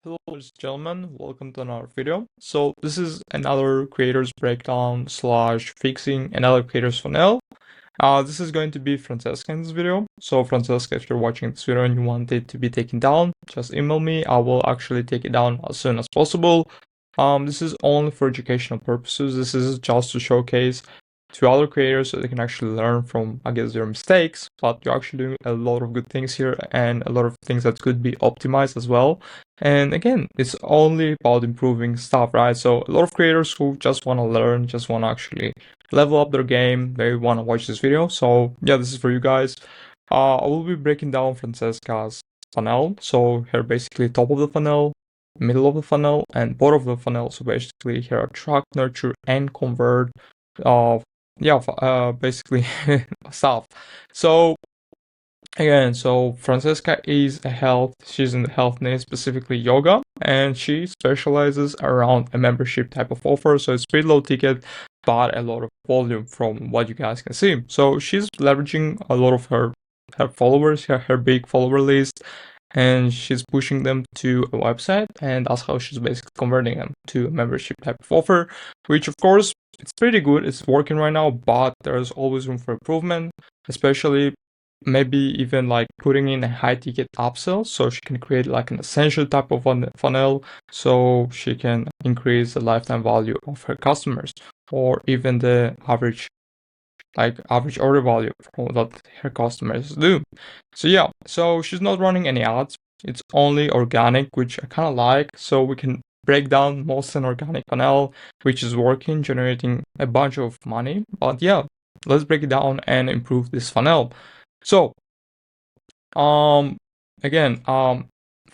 Hello, ladies and gentlemen, welcome to another video. So this is another creator's breakdown slash fixing another creator's funnel. This is going to be Francesca in this video. So Francesca, if you're watching this video and you want it to be taken down, just email me. I will actually take it down as soon as possible. This is only for educational purposes. This is just to showcase to other creators so they can actually learn from, I guess, their mistakes. But you're actually doing a lot of good things here and a lot of things that could be optimized as well. And again, it's only about improving stuff, right? So a lot of creators who just want to learn, just want to actually level up their game, they want to watch this video. So yeah, this is for you guys. I will be breaking down Francesca's funnel. So here basically top of the funnel, middle of the funnel, and bottom of the funnel. So basically here attract, nurture, and convert. Basically stuff. So again, so Francesca is she's in the health niche, specifically yoga, and she specializes around a membership type of offer. So it's pretty low ticket, but a lot of volume from what you guys can see. So she's leveraging a lot of her followers, her big follower list, and she's pushing them to a website, and that's how she's basically converting them to a membership type of offer, which of course it's pretty good, it's working right now, but there's always room for improvement, especially maybe even like putting in a high ticket upsell so she can create like an essential type of funnel so she can increase the lifetime value of her customers, or even the average order value that her customers do. So yeah, so she's not running any ads, it's only organic, which I kind of like. So we can break down most an organic funnel, which is working, generating a bunch of money. But yeah, let's break it down and improve this funnel. So again, for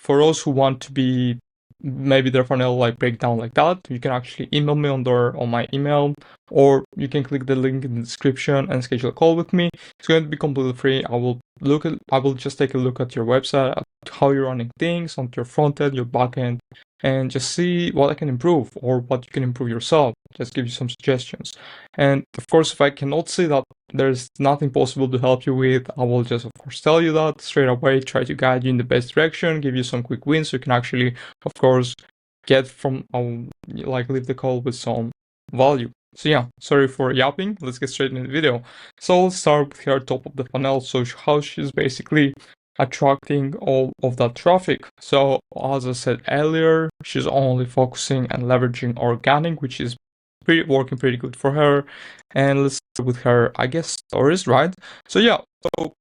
those who want to be maybe their funnel like breakdown like that, you can actually email me on my email, or you can click the link in the description and schedule a call with me. It's going to be completely free. I will just take a look at your website, at how you're running things on your front end, your back end, and just see what I can improve or what you can improve yourself. Just give you some suggestions. And of course, if I cannot see that there's nothing possible to help you with, I will just of course tell you that straight away, try to guide you in the best direction, give you some quick wins so you can actually of course get from leave the call with some value. So yeah, sorry for yapping, let's get straight into the video. So let's start with her top of the funnel, so how she's basically attracting all of that traffic. So as I said earlier, she's only focusing and leveraging organic, which is working pretty good for her. And let's start with her, I guess, stories, right? So yeah, so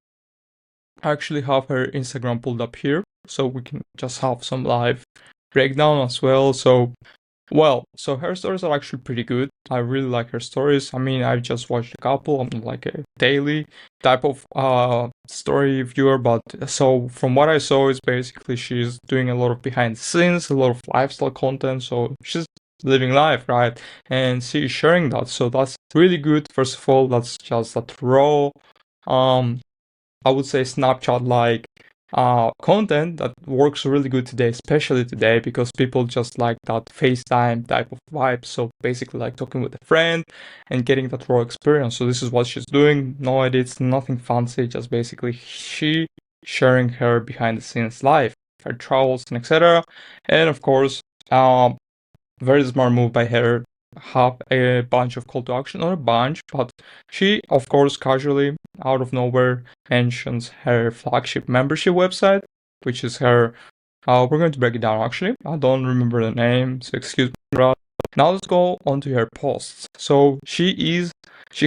I actually have her Instagram pulled up here, so we can just have some live breakdown as well. So her stories are actually pretty good. I really like her stories. I mean, I've just watched a couple. I'm not like a daily type of story viewer, but so from what I saw, is basically she's doing a lot of behind the scenes, a lot of lifestyle content. So she's living life, right? And she's sharing that. So that's really good. First of all, that's just that raw, I would say Snapchat like content that works really good today, especially today, because people just like that FaceTime type of vibe. So basically like talking with a friend and getting that raw experience. So this is what she's doing. No edits, nothing fancy, just basically she sharing her behind the scenes life, her travels and etc. And of course, very smart move by her, have a bunch of call to action, not a bunch, but she of course casually out of nowhere mentions her flagship membership website, which is her we're going to break it down. Actually, I don't remember the name, so excuse me. Now let's go on to her posts. So she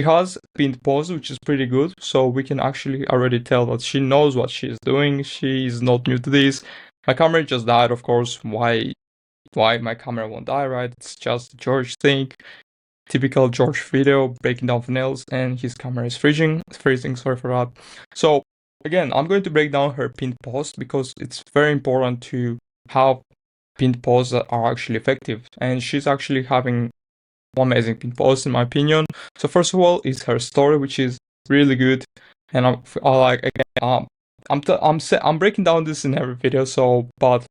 has pinned posts, which is pretty good, so we can actually already tell that she knows what she is doing. She is not new to this. My camera just died, of course. Why my camera won't die, right? It's just George thing. Typical George video, breaking down funnels, and his camera is freezing, sorry for that. So again, I'm going to break down her pinned post because it's very important to have pinned posts that are actually effective. And she's actually having one amazing pinned post in my opinion. So first of all is her story, which is really good. And I like, again, I'm breaking down this in every video, so but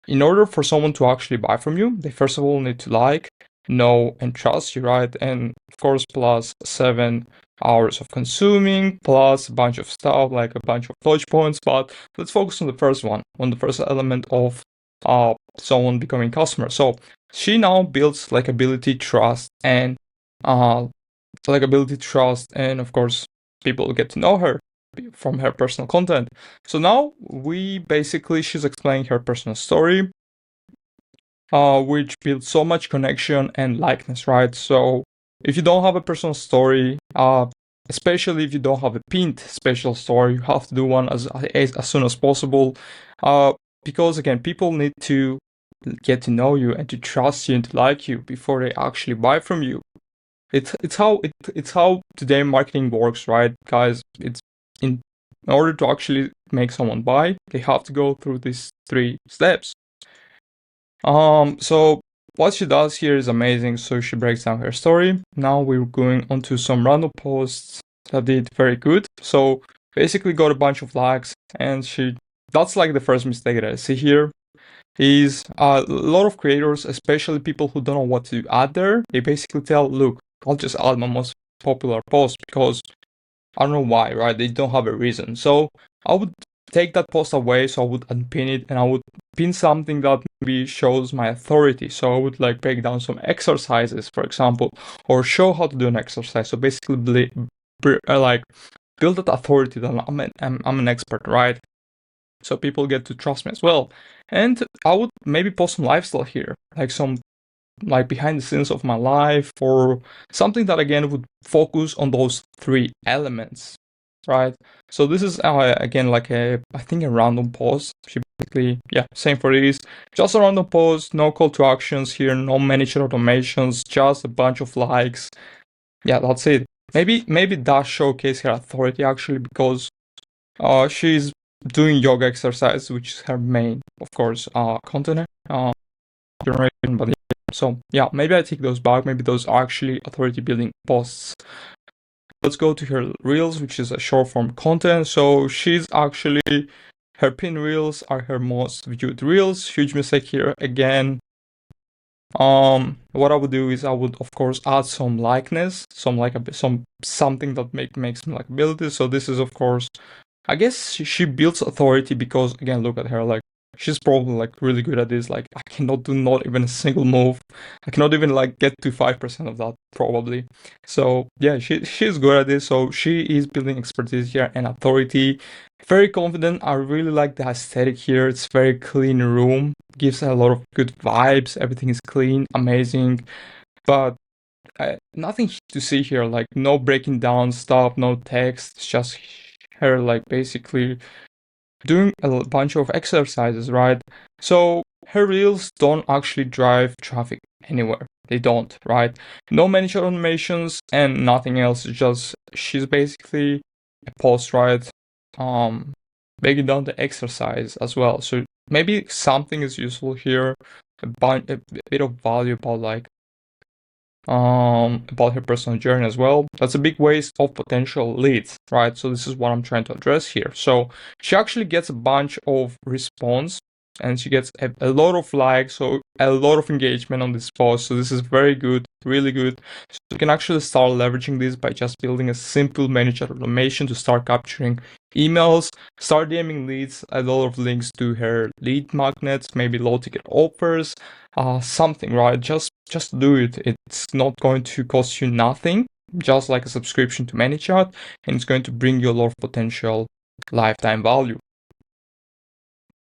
in order for someone to actually buy from you, they first of all need to like, know, and trust you, right? And of course, plus 7 hours of consuming, plus a bunch of stuff, like a bunch of touch points. But let's focus on the first one, on the first element of someone becoming customer. So she now builds likability, trust, and of course people get to know her from her personal content. So now she's explaining her personal story, which builds so much connection and likeness, right? So if you don't have a personal story, especially if you don't have a pinned special story, you have to do one as soon as possible, because again, people need to get to know you and to trust you and to like you before they actually buy from you. It's how today marketing works, right, guys? It's in order to actually make someone buy, they have to go through these 3 steps. So what she does here is amazing. So she breaks down her story. Now we're going on to some random posts that did very good. So basically got a bunch of likes, and that's like the first mistake that I see here is a lot of creators, especially people who don't know what to add there, they basically tell, look, I'll just add my most popular post because I don't know why, right? They don't have a reason. So I would take that post away, so I would unpin it and I would pin something that maybe shows my authority. So I would like break down some exercises, for example, or show how to do an exercise. So basically like build that authority that I'm an expert, right? So people get to trust me as well. And I would maybe post some lifestyle here, like some like behind the scenes of my life, or something that again would focus on those 3 elements, right? So this is again like I think a random post. She basically, yeah, same for this, just a random post, no call to actions here, no managed automations, just a bunch of likes. Yeah, that's it. Maybe that showcase her authority actually, because she's doing yoga exercise, which is her main, of course, content generation. But yeah, so yeah, maybe I take those back. Maybe those are actually authority building posts. Let's go to her reels, which is a short form content. So she's actually, her pin reels are her most viewed reels. Huge mistake here again. What I would do is I would of course add some likeness, something that makes me likability. So this is of course, I guess she builds authority because again, look at her, like she's probably like really good at this. Like I cannot do not even a single move. I cannot even like get to 5% of that probably. So yeah, she's good at this. So she is building expertise here and authority. Very confident. I really like the aesthetic here. It's very clean room. Gives a lot of good vibes. Everything is clean, amazing. But nothing to see here. Like no breaking down stuff, no text. It's just her like basically doing a bunch of exercises, right? So her reels don't actually drive traffic anywhere. They don't, right? No managed automations and nothing else. Just she's basically a post, right? Breaking down the exercise as well. So maybe something is useful here. A bit of value about her personal journey as well. That's a big waste of potential leads, right? So this is what I'm trying to address here. So she actually gets a bunch of response and she gets a lot of likes, so a lot of engagement on this post. So this is very good, really good. So you can actually start leveraging this by just building a simple managed automation to start capturing emails, start DMing leads, a lot of links to her lead magnets, maybe low ticket offers, something, right? Just do it. It's not going to cost you nothing, just like a subscription to ManyChat, and it's going to bring you a lot of potential lifetime value.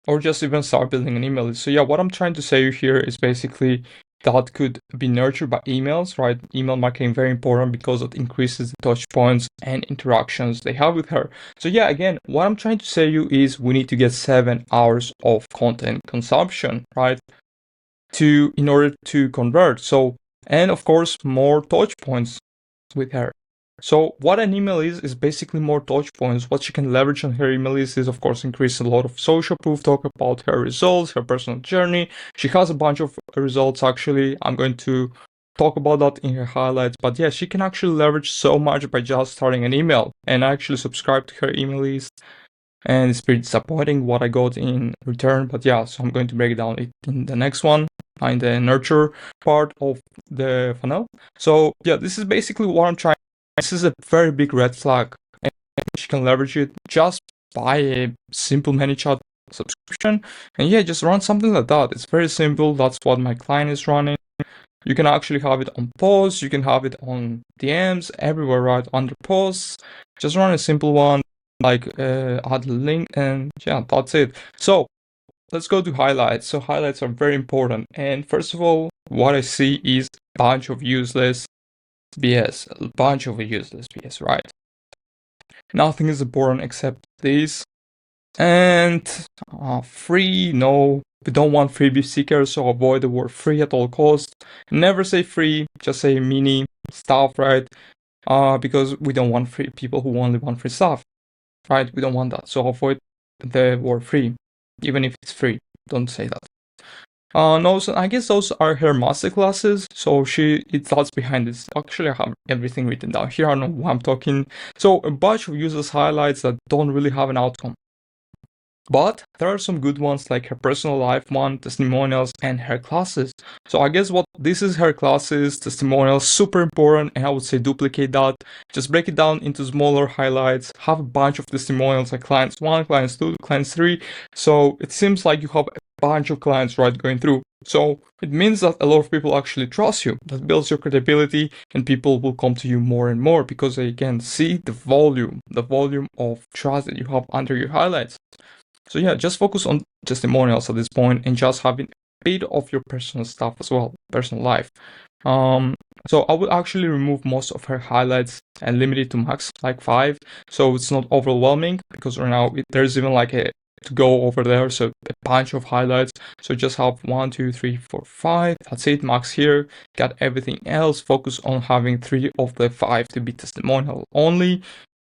Or just even start building an email list. So yeah, what I'm trying to say here is basically that could be nurtured by emails, right? Email marketing very important because it increases the touch points and interactions they have with her. So yeah, again, what I'm trying to say you is we need to get 7 hours of content consumption, right? In order to convert. So, and of course, more touch points with her. So what an email is basically more touch points. What she can leverage on her email list is of course increase a lot of social proof, talk about her results, her personal journey. She has a bunch of results actually. I'm going to talk about that in her highlights. But yeah, she can actually leverage so much by just starting an email, and I actually subscribe to her email list. And it's pretty disappointing what I got in return. But yeah, so I'm going to break it down in the next one, in the nurture part of the funnel. So yeah, this is basically what I'm trying. This is a very big red flag, and she can leverage it just by a simple ManyChat subscription. And yeah, just run something like that. It's very simple. That's what my client is running. You can actually have it on posts, you can have it on DMs, everywhere, right? Under posts. Just run a simple one, like add a link, and yeah, that's it. So let's go to highlights. So highlights are very important. And first of all, what I see is a bunch of useless BS. A bunch of useless BS, right? Nothing is important except this. And free, no. We don't want freebie seekers, so avoid the word free at all costs. Never say free, just say mini stuff, right? Because we don't want free people who only want free stuff, right? We don't want that. So avoid the word free, even if it's free. Don't say that. No, so I guess those are her master classes. So it's thoughts behind this. Actually, I have everything written down here. I don't know why I'm talking. So a bunch of users highlights that don't really have an outcome. But there are some good ones like her personal life one, testimonials, and her classes. So I guess what this is her classes, testimonials, super important, and I would say duplicate that. Just break it down into smaller highlights, have a bunch of testimonials like clients 1, clients 2, clients 3. So it seems like you have a bunch of clients, right, going through. So it means that a lot of people actually trust you. That builds your credibility, and people will come to you more and more because they can see the volume of trust that you have under your highlights. So yeah, just focus on testimonials at this point and just having a bit of your personal stuff as well, personal life. So I would actually remove most of her highlights and limit it to max, like 5, so it's not overwhelming, because right now there's even like a to go over there, so a bunch of highlights. So just have 1, 2, 3, 4, 5. That's it, max here. Got everything else. Focus on having 3 of the 5 to be testimonial only.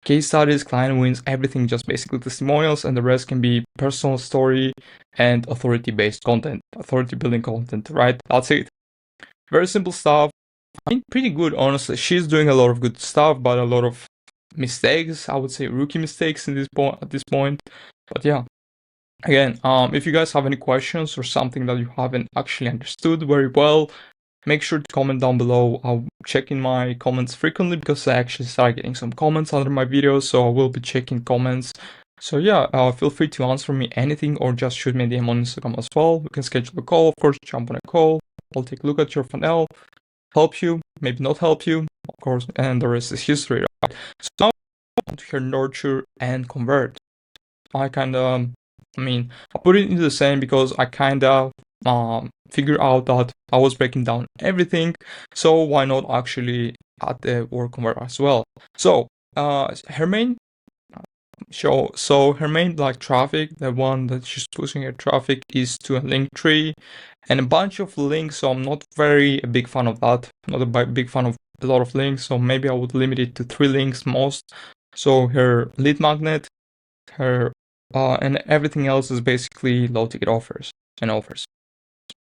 Case studies, client wins, everything just basically testimonials, and the rest can be personal story and authority-based content, authority-building content, right? That's it. Very simple stuff. I mean, pretty good, honestly. She's doing a lot of good stuff, but a lot of mistakes. I would say rookie mistakes at this point. But yeah. Again, if you guys have any questions or something that you haven't actually understood very well, make sure to comment down below. I'll check in my comments frequently because I actually started getting some comments under my videos, so I will be checking comments. So yeah, feel free to answer me anything or just shoot me a DM on Instagram as well. We can schedule a call, of course, jump on a call. I'll take a look at your funnel, help you, maybe not help you, of course, and the rest is history, right? So now I want to hear nurture and convert. I put it into the same because I figure out that I was breaking down everything, so why not actually add the word convert as well. So her main like traffic, the one that she's pushing her traffic is to a link tree and a bunch of links, so I'm not a big fan of that. Not a big fan of a lot of links, so maybe I would limit it to 3 links most. So her lead magnet, her and everything else is basically low ticket offers and offers.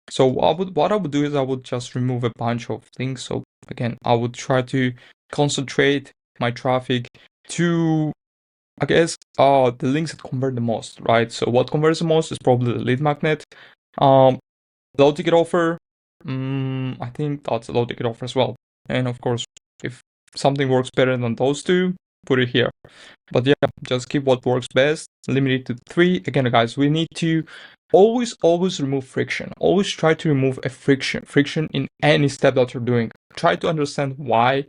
So what I would do is I would just remove a bunch of links. So again, I would try to concentrate my traffic to, I guess, the links that convert the most, right? So what converts the most is probably the lead magnet. Low ticket offer, I think that's a low ticket offer as well. And of course, if something works better than those two, put it here. But yeah, just keep what works best, limit it to 3. Again, guys, we need to always remove friction. Always try to remove a friction in any step that you're doing. Try to understand why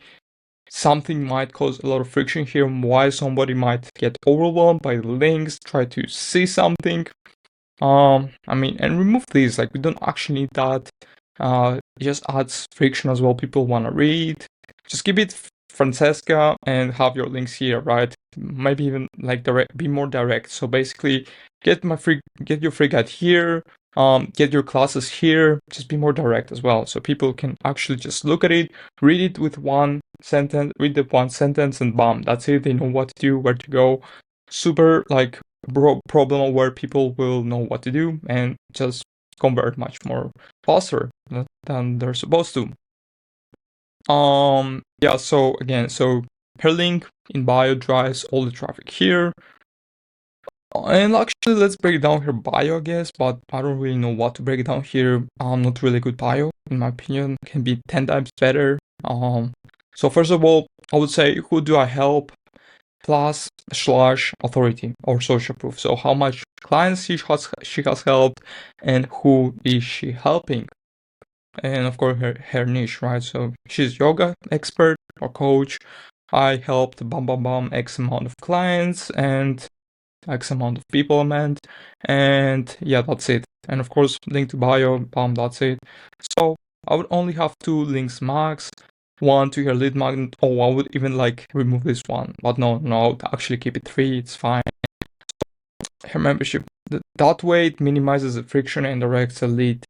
something might cause a lot of friction here, why somebody might get overwhelmed by the links, try to see something. And remove these, like we don't actually need that. It just adds friction as well. People want to read. Just keep it Francesca and have your links here, right? Maybe even like be more direct. So basically get your free guide here, get your classes here, just be more direct as well. So people can actually just look at it, read it with one sentence, read the one sentence and bam, that's it. They know what to do, where to go. Super like problem where people will know what to do and just convert much more faster than they're supposed to. Yeah, so again, so her link in bio drives all the traffic here. And actually, let's break down her bio, I guess, but I don't really know what to break down here. Not really good bio, in my opinion, can be 10 times better. So first of all, I would say, who do I help? plus slash authority or social proof. So how much clients she has helped and who is she helping. And of course her niche, right? So she's yoga expert or coach. I helped X amount of clients and X amount of people I meant. And yeah, that's it. And of course, link to bio, that's it. So I would only have 2 links max. One to your lead magnet. Oh, I would even like remove this one. But no, I would actually keep it 3. It's fine. Her membership. That way it minimizes the friction and directs a lead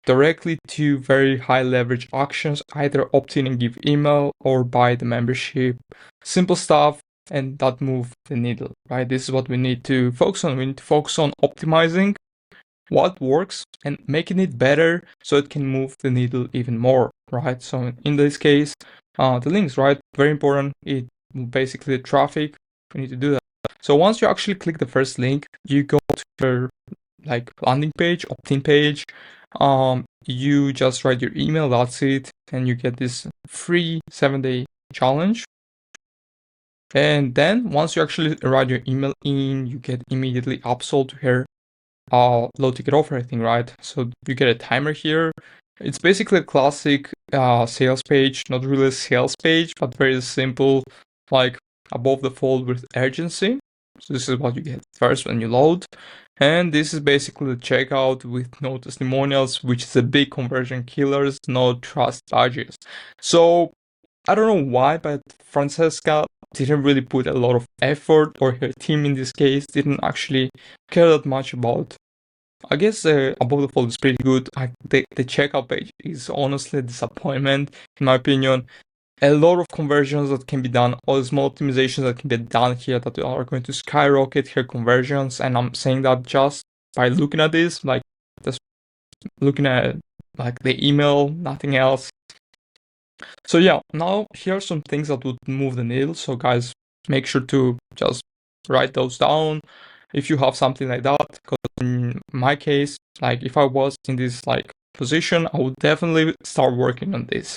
directly to very high leverage actions, either opt in and give email or buy the membership. Simple stuff, and that move the needle, right? This is what we need to focus on. We need to focus on optimizing what works and making it better so it can move the needle even more, right? So in this case, the links, right? Very important. It basically the traffic. We need to do that. So once you actually click the first link, you go to your like landing page, opt-in page. You just write your email, that's it, and you get this free 7-day challenge. And then once you actually write your email in, you get immediately upsold to her low ticket offer, I think, right? So you get a timer here. It's basically a classic sales page, not really a sales page, but very simple, like above the fold with urgency. So this is what you get first when you load. And this is basically the checkout with no testimonials, which is a big conversion killers, no trust badges. So I don't know why, but Francesca didn't really put a lot of effort, or her team in this case didn't actually care that much about. I guess above the fold is pretty good. The checkout page is honestly a disappointment, in my opinion. A lot of conversions that can be done, all the small optimizations that can be done here that are going to skyrocket her conversions. And I'm saying that just by looking at this, like just looking at like the email, nothing else. So yeah, now here are some things that would move the needle. So guys, make sure to just write those down if you have something like that. Because in my case, like if I was in this like position, I would definitely start working on this.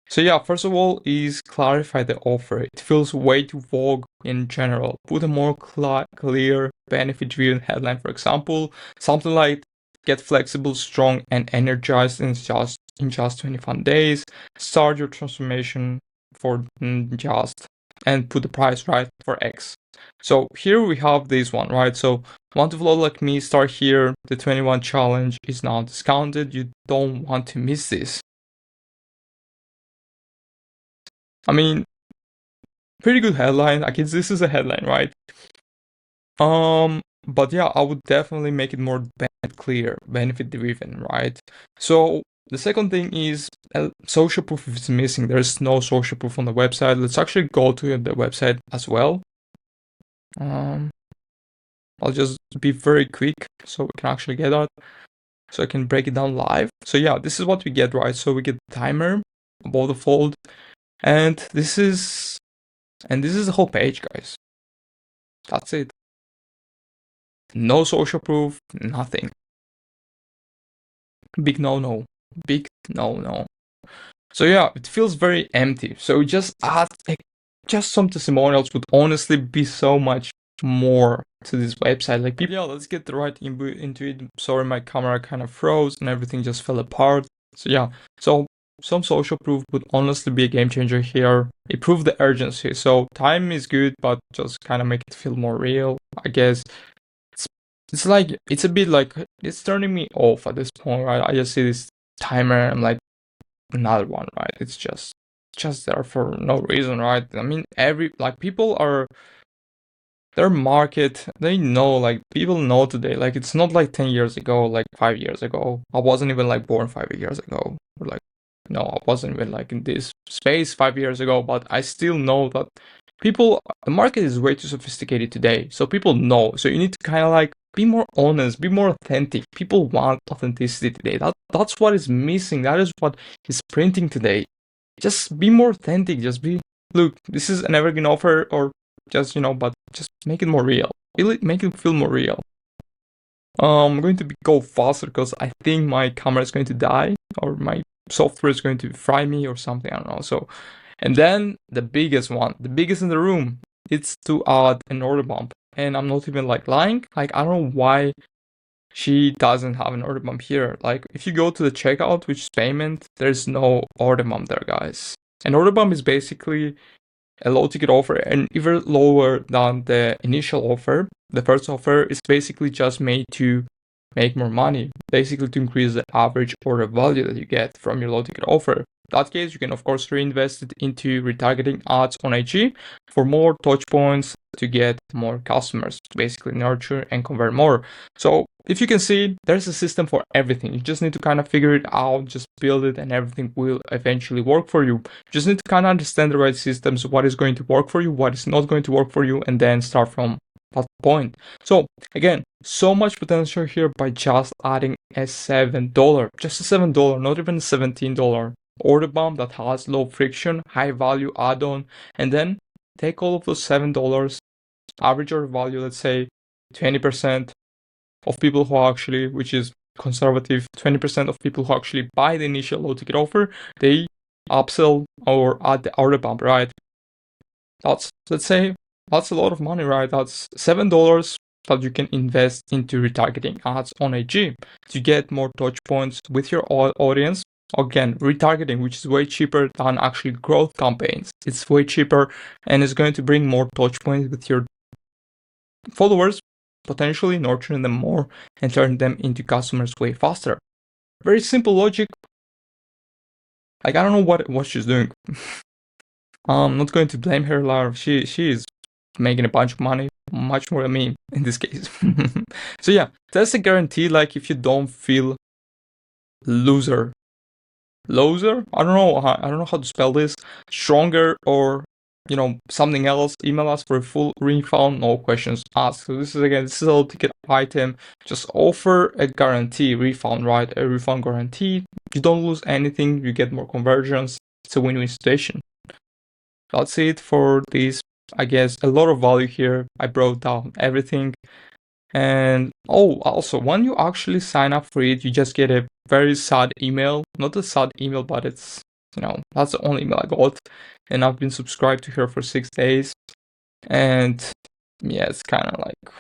So yeah, first of all is clarify the offer. It feels way too vague in general. Put a more clear, benefit-driven headline, for example, something like get flexible, strong, and energized in just 21 days. Start your transformation for just, and put the price right for X. So here we have this one, right? So want to flow like me, start here. The 21 challenge is now discounted. You don't want to miss this. I mean, pretty good headline. I guess this is a headline, right? But yeah, I would definitely make it more clear, benefit driven, right? So the second thing is social proof is missing. There's no social proof on the website. Let's actually go to the website as well. I'll just be very quick so we can actually get that. So I can break it down live. So yeah, this is what we get, right? So we get timer above the fold. And this is the whole page, guys. That's it. No social proof, nothing. Big no. Big no. So yeah, it feels very empty. So just add just some testimonials would honestly be so much more to this website. Like, yeah, let's get right into it. Sorry, my camera kind of froze and everything just fell apart. So yeah, so some social proof would honestly be a game changer here. Improve the urgency. So time is good, but just kind of make it feel more real, I guess. It's like, it's a bit like, it's turning me off at this point, right? I just see this timer, I'm like, another one, right? It's just there for no reason, right? I mean, people are, their market, they know, like, people know today, like, it's not like 10 years ago, like 5 years ago. I wasn't even like born 5 years ago, or like, no, I wasn't even like in this space 5 years ago, but I still know that the market is way too sophisticated today, so people know. So you need to kind of like be more honest, be more authentic. People want authenticity today. That's what is missing. That is what is printing today. Just be more authentic. Just be, look, this is an evergreen offer, or just, but just make it more real. Really make it feel more real. I'm going to go faster because I think my camera is going to die, or my software is going to fry me or something. I don't know. So, and then the biggest one, the biggest in the room, it's to add an order bump. And I'm not even like lying. Like, I don't know why she doesn't have an order bump here. Like, if you go to the checkout, which is payment, there's no order bump there, guys. An order bump is basically a low ticket offer and even lower than the initial offer. The first offer is basically just made to make more money, basically to increase the average order value that you get from your low ticket offer. In that case, you can of course reinvest it into retargeting ads on IG for more touch points to get more customers, to basically nurture and convert more. So if you can see, there's a system for everything. You just need to kind of figure it out, just build it, and everything will eventually work for you. You just need to kind of understand the right systems, what is going to work for you, what is not going to work for you, and then start from that point. So again, so much potential here by just adding a $7, just a $7, not even a $17 order bump that has low friction, high value add-on, and then take all of those $7, average order value, let's say 20% of people who actually, which is conservative, 20% of people who actually buy the initial low ticket offer, they upsell or add the order bump, right? That's, let's say, that's a lot of money, right? That's $7 that you can invest into retargeting ads on IG to get more touch points with your audience. Again, retargeting, which is way cheaper than actually growth campaigns. It's way cheaper and it's going to bring more touch points with your followers, potentially nurturing them more and turn them into customers way faster. Very simple logic. Like, I don't know what she's doing. I'm not going to blame her, Lara. She is making a bunch of money, much more than me in this case. So yeah, that's a guarantee. Like, if you don't feel loser, I don't know how to spell this, stronger or something else, email us for a full refund, no questions asked. So this is a low ticket item. Just offer a guarantee refund, right? A refund guarantee. You don't lose anything, you get more conversions. It's a win-win situation. That's it for this. I guess a lot of value here. I brought down everything. And also, when you actually sign up for it, you just get a very sad email. Not a sad email, but it's, that's the only email I got. And I've been subscribed to her for 6 days. And yeah, it's kind of like,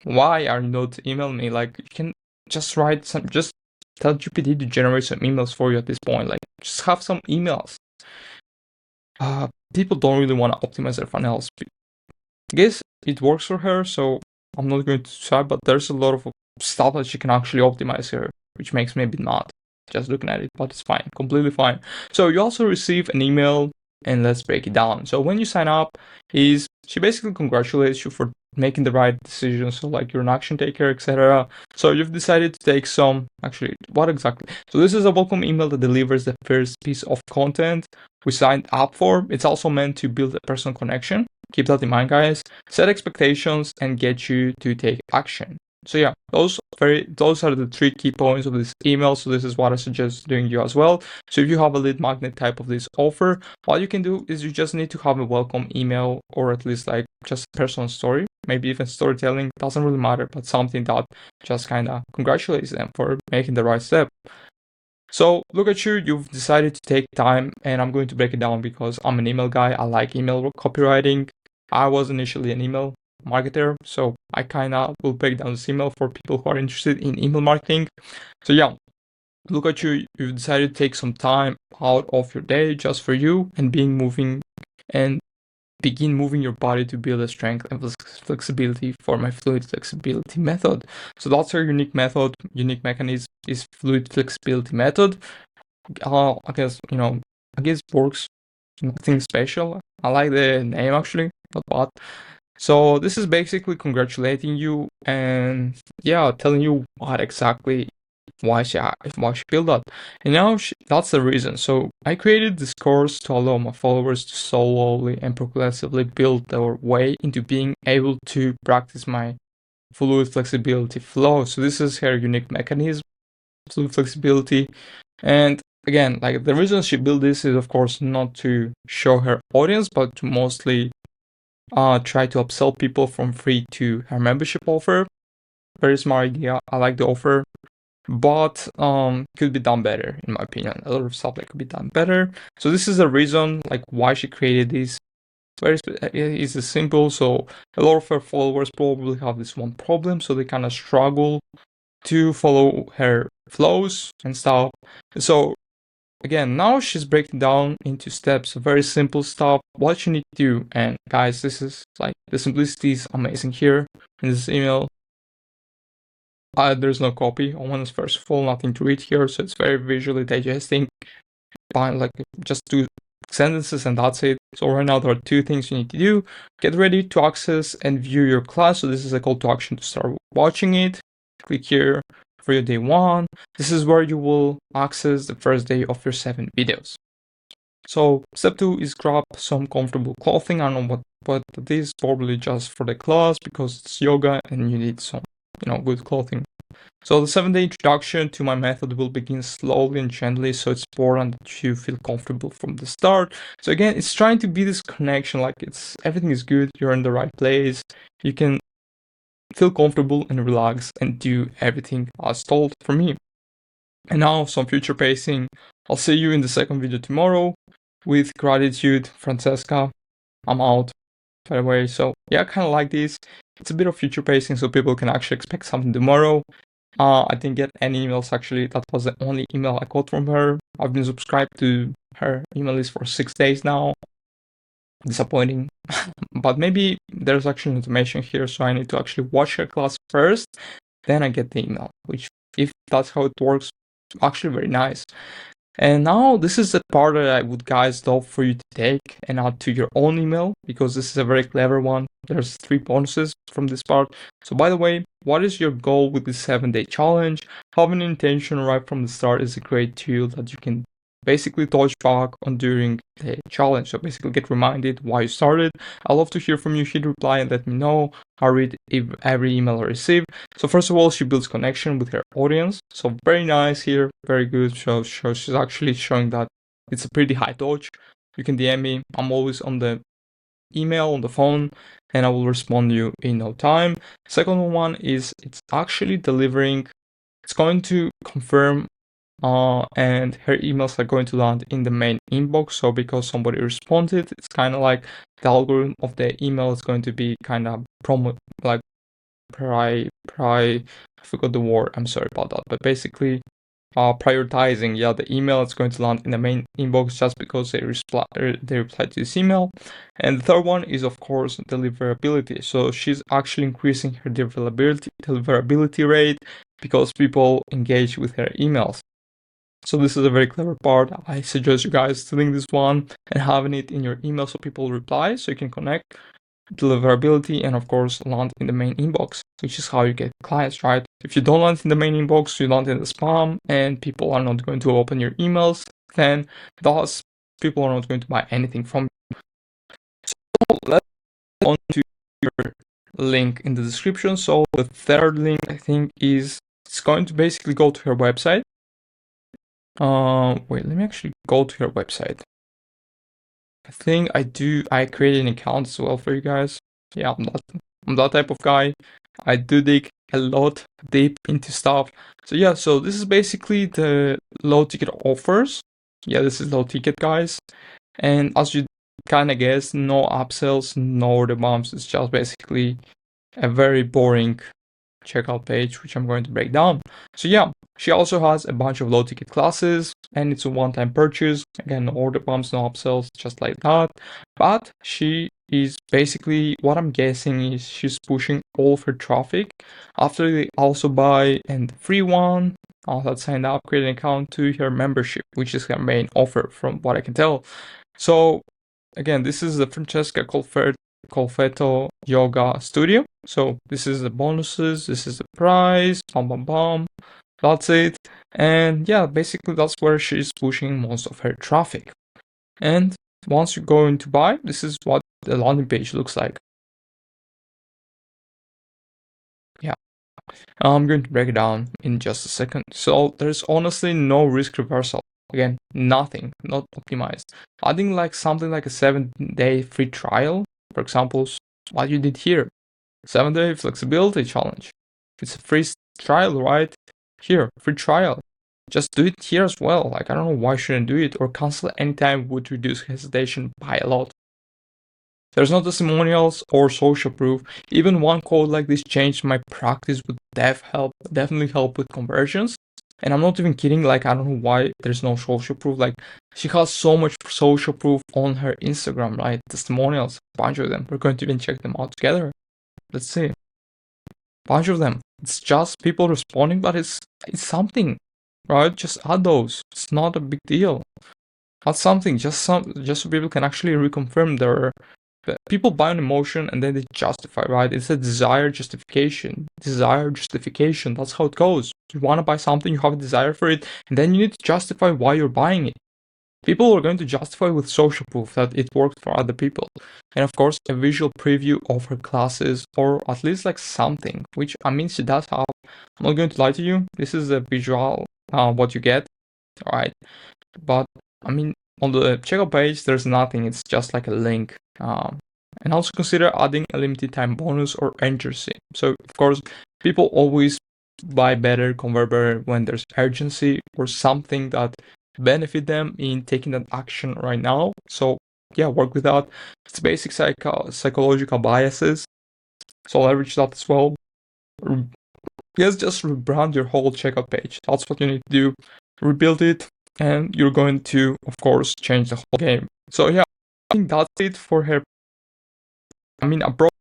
why are you not emailing me? Like, you can just just tell GPT to generate some emails for you at this point. Like, just have some emails. People don't really want to optimize their funnels. I guess it works for her, so I'm not going to try, but there's a lot of stuff that she can actually optimize here, which makes me a bit mad just looking at it, but it's fine, completely fine. So you also receive an email, and let's break it down. So when you sign up, she basically congratulates you for making the right decision, so like you're an action taker, etc. So you've decided to take some, actually, what exactly? So this is a welcome email that delivers the first piece of content we signed up for. It's also meant to build a personal connection. Keep that in mind, guys. Set expectations and get you to take action. So yeah, those are the 3 key points of this email. So this is what I suggest doing you as well. So if you have a lead magnet type of this offer, what you can do is you just need to have a welcome email, or at least like just a personal story, maybe even storytelling, doesn't really matter, but something that just kind of congratulates them for making the right step. So look at you, you've decided to take time, and I'm going to break it down because I'm an email guy. I like email copywriting. I was initially an email marketer, so I kind of will break down this email for people who are interested in email marketing. So yeah, look at you, you've decided to take some time out of your day just for you and begin moving your body to build a strength and flexibility for my fluid flexibility method. So that's our unique mechanism is fluid flexibility method. I guess works, nothing special. I like the name actually, not bad. So this is basically congratulating you and telling you why she built that. And now that's the reason. So I created this course to allow my followers to slowly and progressively build their way into being able to practice my fluid flexibility flow. So this is her unique mechanism, fluid flexibility. And again, like the reason she built this is of course not to show her audience, but to mostly try to upsell people from free to her membership offer. Very smart idea. I like the offer, but could be done better in my opinion. A lot of stuff that could be done better. So this is the reason like why she created this. it's simple. So a lot of her followers probably have this one problem, so they kind of struggle to follow her flows and stuff. So again, now she's breaking down into steps, very simple stuff, what you need to do. And guys, this is like, the simplicity is amazing here in this email. There's no copy. First of all, nothing to read here, so it's very visually digesting. Like just 2 sentences and that's it. So right now there are 2 things you need to do. Get ready to access and view your class. So this is a call to action to start watching it. Click here for your day 1. This is where you will access the first day of your 7 videos. So step 2 is grab some comfortable clothing. I don't know what it is, probably just for the class because it's yoga and you need some, good clothing. So the 7-day introduction to my method will begin slowly and gently, so it's important that you feel comfortable from the start. So again, it's trying to be this connection, like everything is good, you're in the right place, you can feel comfortable and relax and do everything as told for me. And now some future pacing. I'll see you in the second video tomorrow. With gratitude, Francesca. I'm out, by the way. So yeah, I kind of like this. It's a bit of future pacing so people can actually expect something tomorrow. I didn't get any emails actually. That was the only email I got from her. I've been subscribed to her email list for 6 days now. Disappointing. But maybe there's actually information here, so I need to actually watch her class first, then I get the email, which, if that's how it works, actually very nice. And now this is the part that I would guys love for you to take and add to your own email, because this is a very clever one. There's 3 bonuses from this part. So by the way, what is your goal with this 7-day challenge? Having an intention right from the start is a great tool that you can basically touch back on during the challenge. So basically get reminded why you started. I'd love to hear from you. Hit reply and let me know. I'll read every email I receive. So first of all, she builds connection with her audience. So very nice here, very good. So she's actually showing that it's a pretty high touch. You can DM me. I'm always on the email, on the phone, and I will respond to you in no time. Second one is it's actually delivering. It's going to confirm and her emails are going to land in the main inbox. So because somebody responded, it's kind of like the algorithm of the email is going to be kind of I forgot the word, I'm sorry about that, but basically prioritizing the email is going to land in the main inbox just because they replied to this email. And the third one is of course deliverability. So she's actually increasing her deliverability rate because people engage with her emails. So this is a very clever part. I suggest you guys stealing this one and having it in your email so people reply, so you can connect deliverability and of course land in the main inbox, which is how you get clients, right? If you don't land in the main inbox, you land in the spam and people are not going to open your emails, then thus people are not going to buy anything from you. So let's go on to your link in the description. So the third link I think is, it's going to basically go to her website. Wait, let me actually go to her website. I think I created an account as well for you guys. Yeah, I'm that type of guy. I do dig a lot deep into stuff. So yeah, so this is basically the low ticket offers. Yeah, this is low ticket, guys. And as you kind of guess, no upsells, no order bumps. It's just basically a very boring checkout page, which I'm going to break down. So yeah, she also has a bunch of low ticket classes and it's a one-time purchase. Again, no order bumps, no upsells, just like that. But she is basically, what I'm guessing is she's pushing all of her traffic after they also buy and free one that signed up, create an account, to her membership, which is her main offer from what I can tell. So again, this is the Francesca Colfetto Yoga Studio. So this is the bonuses, this is the price, that's it. And yeah, basically that's where she's pushing most of her traffic. And once you go into buy, this is what the landing page looks like. Yeah, I'm going to break it down in just a second. So there's honestly no risk reversal. Again, nothing, not optimized. Adding like something like a 7-day free trial, for example, what you did here. 7-day flexibility challenge. It's a free trial, right? Here, free trial. Just do it here as well. Like, I don't know why shouldn't do it, or cancel anytime would reduce hesitation by a lot. There's no testimonials or social proof. Even one code like this changed my practice would definitely help with conversions. And I'm not even kidding, like, I don't know why there's no social proof. Like, she has so much social proof on her Instagram, right? Testimonials, a bunch of them. We're going to even check them out together. Let's see. Bunch of them. It's just people responding, but it's something, right? Just add those. It's not a big deal. Add something, just so people can actually reconfirm their. People buy an emotion and then they justify, right? It's a desire justification. That's how it goes. You want to buy something, you have a desire for it, and then you need to justify why you're buying it. People are going to justify with social proof that it worked for other people. And of course, a visual preview of her classes, or at least like something, which I mean, she does have. I'm not going to lie to you. This is a visual, what you get, alright? But I mean, on the checkout page, there's nothing. It's just like a link. And also consider adding a limited time bonus or urgency. So of course, people always buy better, convert better when there's urgency or something that benefit them in taking that action right now. So yeah, work with that. It's basic psychological biases. So leverage that as well. Yes, just rebrand your whole checkout page. That's what you need to do. Rebuild it, and you're going to, of course, change the whole game. So yeah, I think that's it for her. I mean, I broke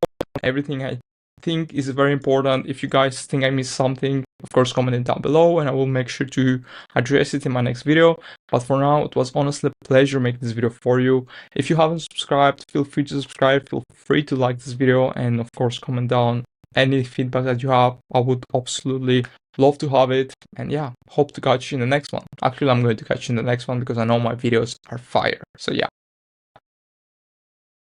everything I think is very important. If you guys think I missed something, of course, comment it down below and I will make sure to address it in my next video. But for now, it was honestly a pleasure making this video for you. If you haven't subscribed, feel free to subscribe, feel free to like this video, and of course, comment down any feedback that you have. I would absolutely love to have it. And yeah, hope to catch you in the next one. Actually, I'm going to catch you in the next one because I know my videos are fire. So yeah.